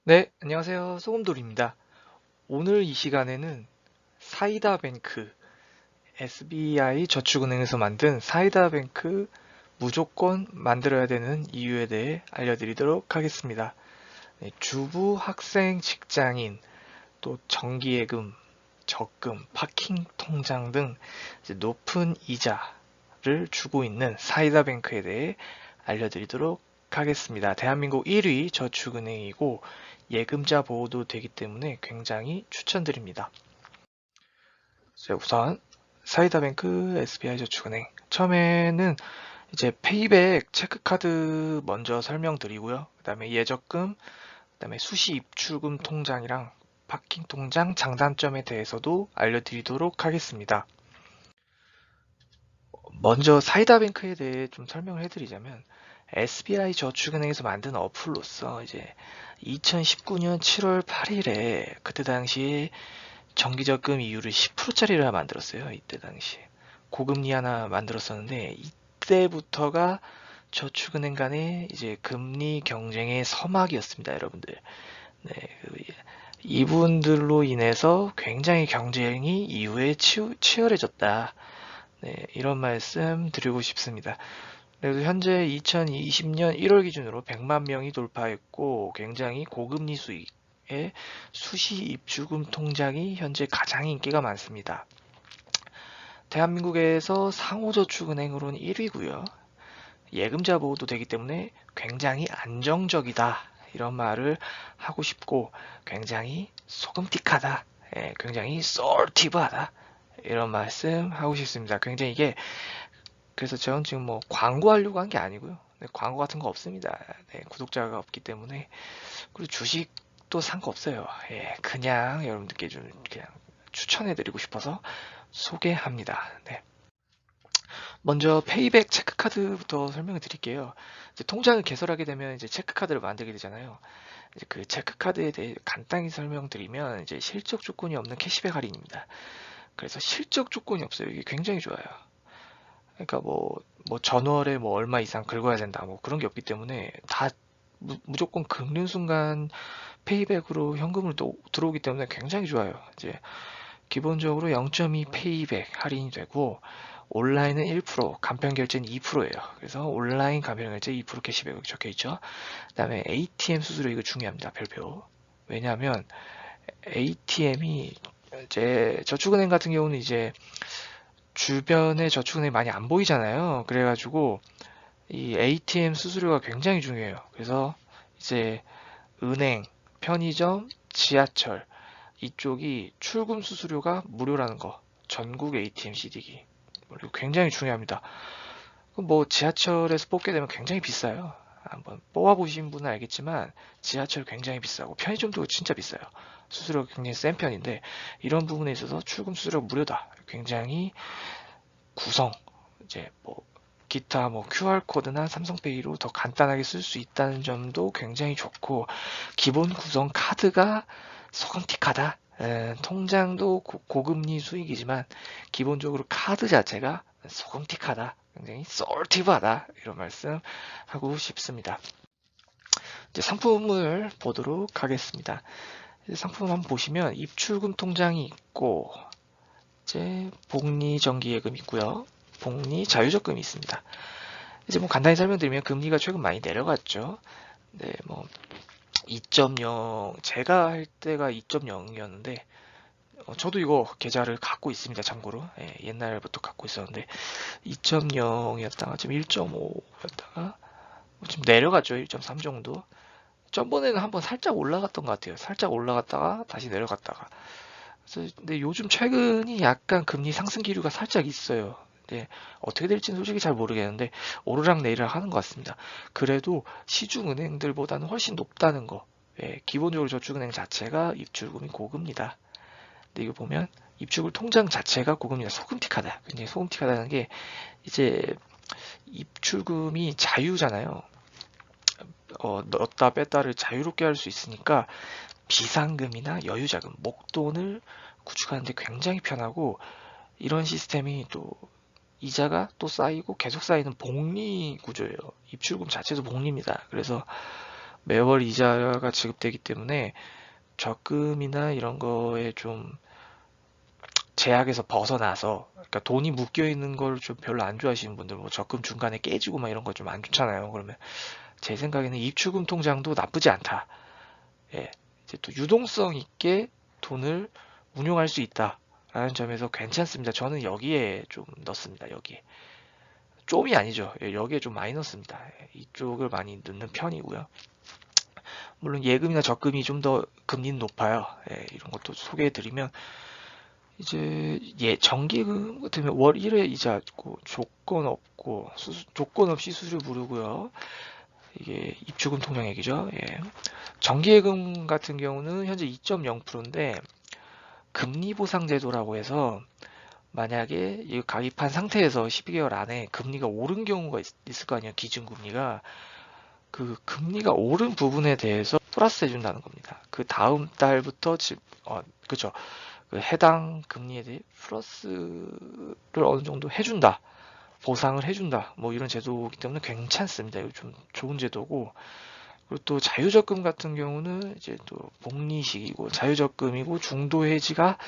네, 안녕하세요. 소금돌이입니다. 오늘 이 시간에는 사이다뱅크, SBI 저축은행에서 만든 사이다뱅크 무조건 만들어야 되는 이유에 대해 알려드리도록 하겠습니다. 네, 주부, 학생, 직장인, 또 정기예금, 적금, 파킹 통장 등 높은 이자를 주고 있는 사이다뱅크에 대해 알려드리도록 하겠습니다. 대한민국 1위 저축은행이고 예금자 보호도 되기 때문에 굉장히 추천드립니다. 우선 사이다뱅크 SBI 저축은행 처음에는 이제 페이백 체크카드 먼저 설명드리고요. 그 다음에 예적금, 그 다음에 수시 입출금 통장이랑 파킹 통장 장단점에 대해서도 알려드리도록 하겠습니다. 먼저 사이다뱅크에 대해 좀 설명을 해드리자면 SBI 저축은행에서 만든 어플로서 이제 2019년 7월 8일에 그때 당시에 정기적금 이율을 10%짜리를 만들었어요. 이때 당시에 고금리 하나 만들었었는데 이때부터가 저축은행 간의 이제 금리 경쟁의 서막이었습니다, 여러분들. 네, 이분들로 인해서 굉장히 경쟁이 이후에 치열해졌다. 네, 이런 말씀 드리고 싶습니다. 그래서 현재 2020년 1월 기준으로 100만 명이 돌파했고 굉장히 고금리 수익의 수시 입주금 통장이 현재 가장 인기가 많습니다. 대한민국에서 상호저축은행으로는 1위고요. 예금자 보호도 되기 때문에 굉장히 안정적이다. 이런 말을 하고 싶고 굉장히 소금틱하다. 굉장히 솔티브하다. 이런 말씀 하고 싶습니다. 굉장히 이게 그래서 저는 지금 뭐 광고하려고 한 게 아니고요. 네, 광고 같은 거 없습니다. 네, 구독자가 없기 때문에. 그리고 주식도 산 거 없어요. 그냥 여러분들께 좀 그냥 추천해드리고 싶어서 소개합니다. 네. 먼저 페이백 체크카드부터 설명을 드릴게요. 이제 통장을 개설하게 되면 이제 체크카드를 만들게 되잖아요. 이제 그 체크카드에 대해 간단히 설명드리면 이제 실적 조건이 없는 캐시백 할인입니다. 그래서 실적 조건이 없어요. 이게 굉장히 좋아요. 그러니까 뭐 전월에 뭐 얼마 이상 긁어야 된다 뭐 그런 게 없기 때문에 다 무조건 긁는 순간 페이백으로 현금으로 들어오기 때문에 굉장히 좋아요. 이제 기본적으로 0.2 페이백 할인이 되고 온라인은 1%, 간편 결제는 2%예요. 그래서 온라인 간편 결제 2% 캐시백이 적혀 있죠. 그다음에 ATM 수수료 이거 중요합니다. 별표. 왜냐하면 ATM이 이제 저축은행 같은 경우는 이제 주변에 저축은행이 많이 안 보이잖아요. 그래가지고 이 ATM 수수료가 굉장히 중요해요. 그래서 이제 은행, 편의점, 지하철 이쪽이 출금 수수료가 무료라는 거. 전국 ATM CD기. 굉장히 중요합니다. 뭐 지하철에서 뽑게 되면 굉장히 비싸요. 한번 뽑아보신 분은 알겠지만 지하철 굉장히 비싸고 편의점도 진짜 비싸요. 수수료가 굉장히 센 편인데 이런 부분에 있어서 출금 수수료가 무료다. 굉장히 구성 이제 뭐 기타 뭐 QR코드나 삼성페이로 더 간단하게 쓸 수 있다는 점도 굉장히 좋고 기본 구성 카드가 소금틱하다. 통장도 고금리 수익이지만 기본적으로 카드 자체가 소금틱하다. 굉장히 솔티브하다. 이런 말씀 하고 싶습니다. 이제 상품을 보도록 하겠습니다. 상품 한번 보시면 입출금 통장이 있고 이제 복리 정기예금 있고요. 복리 자유적금이 있습니다. 이제 뭐 간단히 설명드리면 금리가 최근 많이 내려갔죠. 네, 뭐 2.0 제가 할 때가 2.0이었는데 저도 이거 계좌를 갖고 있습니다. 참고로 옛날부터 갖고 있었는데 2.0이었다가 지금 1.5였다가 지금 내려갔죠. 1.3 정도. 전번에는 한번 살짝 올라갔던 것 같아요. 살짝 올라갔다가 다시 내려갔다가. 그래서 근데 요즘 최근이 약간 금리 상승 기류가 살짝 있어요. 네, 어떻게 될지는 솔직히 잘 모르겠는데 오르락 내리락 하는 것 같습니다. 그래도 시중은행들보다는 훨씬 높다는 거. 기본적으로 저축은행 자체가 입출금이 고급니다. 근데 이거 보면 입출금 통장 자체가 고급니다. 소금틱하다. 굉장히 소금틱하다는 게 이제 입출금이 자유잖아요. 넣었다 뺐다를 자유롭게 할 수 있으니까 비상금이나 여유자금, 목돈을 구축하는데 굉장히 편하고 이런 시스템이 또 이자가 또 쌓이고 계속 쌓이는 복리 구조예요. 입출금 자체도 복리입니다. 그래서 매월 이자가 지급되기 때문에 적금이나 이런 거에 좀 제약에서 벗어나서, 그러니까 돈이 묶여 있는 걸 좀 별로 안 좋아하시는 분들, 뭐 적금 중간에 깨지고 막 이런 거 좀 안 좋잖아요. 그러면 제 생각에는 입출금 통장도 나쁘지 않다. 예, 이제 또 유동성 있게 돈을 운용할 수 있다라는 점에서 괜찮습니다. 저는 여기에 좀 넣습니다. 여기에 좀이 아니죠. 예, 여기에 좀 많이 넣습니다. 예, 이쪽을 많이 넣는 편이고요. 물론 예금이나 적금이 좀 더 금리는 높아요. 예, 이런 것도 소개해드리면, 이제 정기금 같으면 월 1회 이자 있고 조건 없고 조건 없이 수수료 무료고요. 이게 입주금 통장액이죠. 예. 정기예금 같은 경우는 현재 2.0%인데 금리 보상 제도라고 해서, 만약에 이 가입한 상태에서 12개월 안에 금리가 오른 경우가 있을 거 아니에요. 기준금리가. 그 금리가 오른 부분에 대해서 플러스 해준다는 겁니다. 그 다음 달부터 그죠. 그 해당 금리에 대해 플러스를 어느 정도 해준다. 보상을 해준다. 뭐 이런 제도이기 때문에 괜찮습니다. 이거 좀 좋은 제도고. 그리고 또 자유적금 같은 경우는 이제 또 복리식이고 자유적금이고 중도 해지가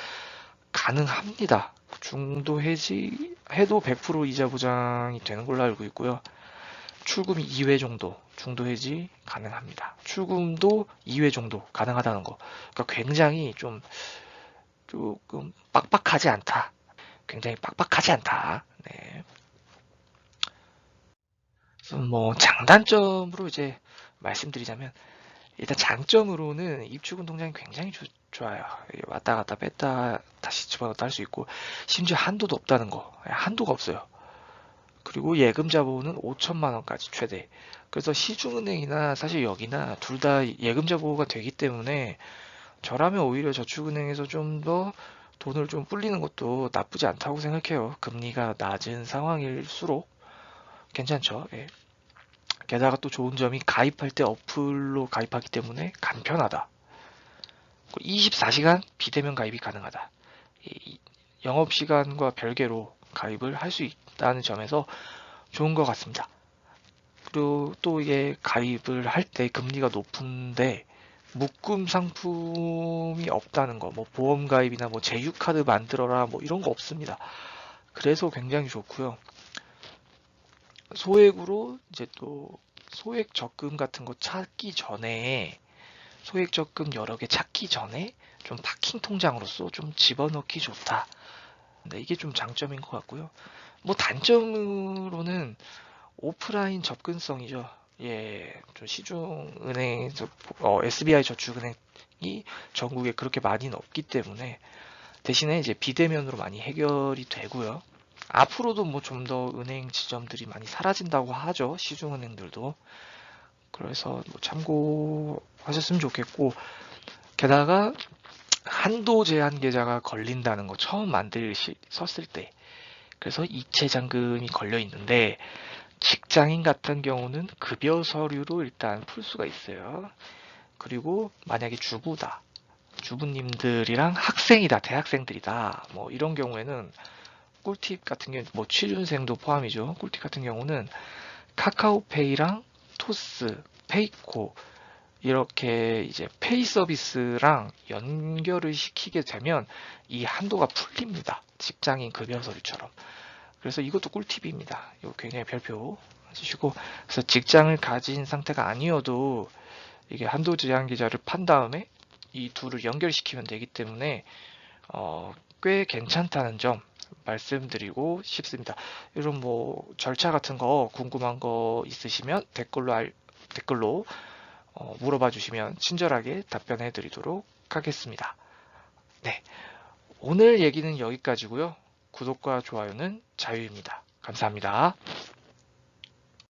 가능합니다. 중도 해지 해도 100% 이자 보장이 되는 걸로 알고 있고요. 출금 2회 정도 중도 해지 가능합니다. 출금도 2회 정도 가능하다는 거. 그러니까 굉장히 좀 조금 빡빡하지 않다. 굉장히 빡빡하지 않다. 네. 그래서 뭐 장단점으로 이제 말씀드리자면, 일단 장점으로는 입출금 통장이 굉장히 좋아요. 왔다 갔다 뺐다 다시 집어넣었다 할 수 있고, 심지어 한도도 없다는 거. 한도가 없어요. 그리고 예금자 보호는 5천만 원까지 최대. 그래서 시중은행이나 사실 여기나 둘 다 예금자 보호가 되기 때문에 저라면 오히려 저축은행에서 좀 더 돈을 좀 불리는 것도 나쁘지 않다고 생각해요. 금리가 낮은 상황일수록 괜찮죠. 예. 게다가 또 좋은 점이 가입할 때 어플로 가입하기 때문에 간편하다. 24시간 비대면 가입이 가능하다. 영업시간과 별개로 가입을 할 수 있다는 점에서 좋은 것 같습니다. 그리고 또 이게 가입을 할 때 금리가 높은데 묶음 상품이 없다는 거, 뭐 보험 가입이나 뭐 제휴카드 만들어라 뭐 이런 거 없습니다. 그래서 굉장히 좋고요. 소액으로 이제 또 소액 적금 같은 거 찾기 전에, 소액 적금 여러 개 찾기 전에 좀 파킹 통장으로서 좀 집어넣기 좋다. 네, 이게 좀 장점인 것 같고요. 뭐 단점으로는 오프라인 접근성이죠. 예, 좀 시중은행, SBI 저축은행이 전국에 그렇게 많이는 없기 때문에 대신에 이제 비대면으로 많이 해결이 되고요. 앞으로도 뭐 좀 더 은행 지점들이 많이 사라진다고 하죠. 시중은행들도. 그래서 뭐 참고하셨으면 좋겠고, 게다가 한도 제한 계좌가 걸린다는 거 처음 썼을 때, 그래서 이체 잔금이 걸려 있는데, 직장인 같은 경우는 급여 서류로 일단 풀 수가 있어요. 그리고 만약에 주부다, 주부님들이랑 학생이다, 대학생들이다, 뭐 이런 경우에는 꿀팁 같은 경우, 뭐 취준생도 포함이죠. 꿀팁 같은 경우는 카카오페이랑 토스, 페이코 이렇게 이제 페이 서비스랑 연결을 시키게 되면 이 한도가 풀립니다. 직장인 급여 서류처럼. 그래서 이것도 꿀팁입니다. 이거 굉장히 별표 해주시고, 그래서 직장을 가진 상태가 아니어도 이게 한도 제한 계좌를 판 다음에 이 둘을 연결시키면 되기 때문에 꽤 괜찮다는 점 말씀드리고 싶습니다. 이런 뭐 절차 같은 거 궁금한 거 있으시면 댓글로 물어봐 주시면 친절하게 답변해 드리도록 하겠습니다. 네, 오늘 얘기는 여기까지고요. 구독과 좋아요는 자유입니다. 감사합니다.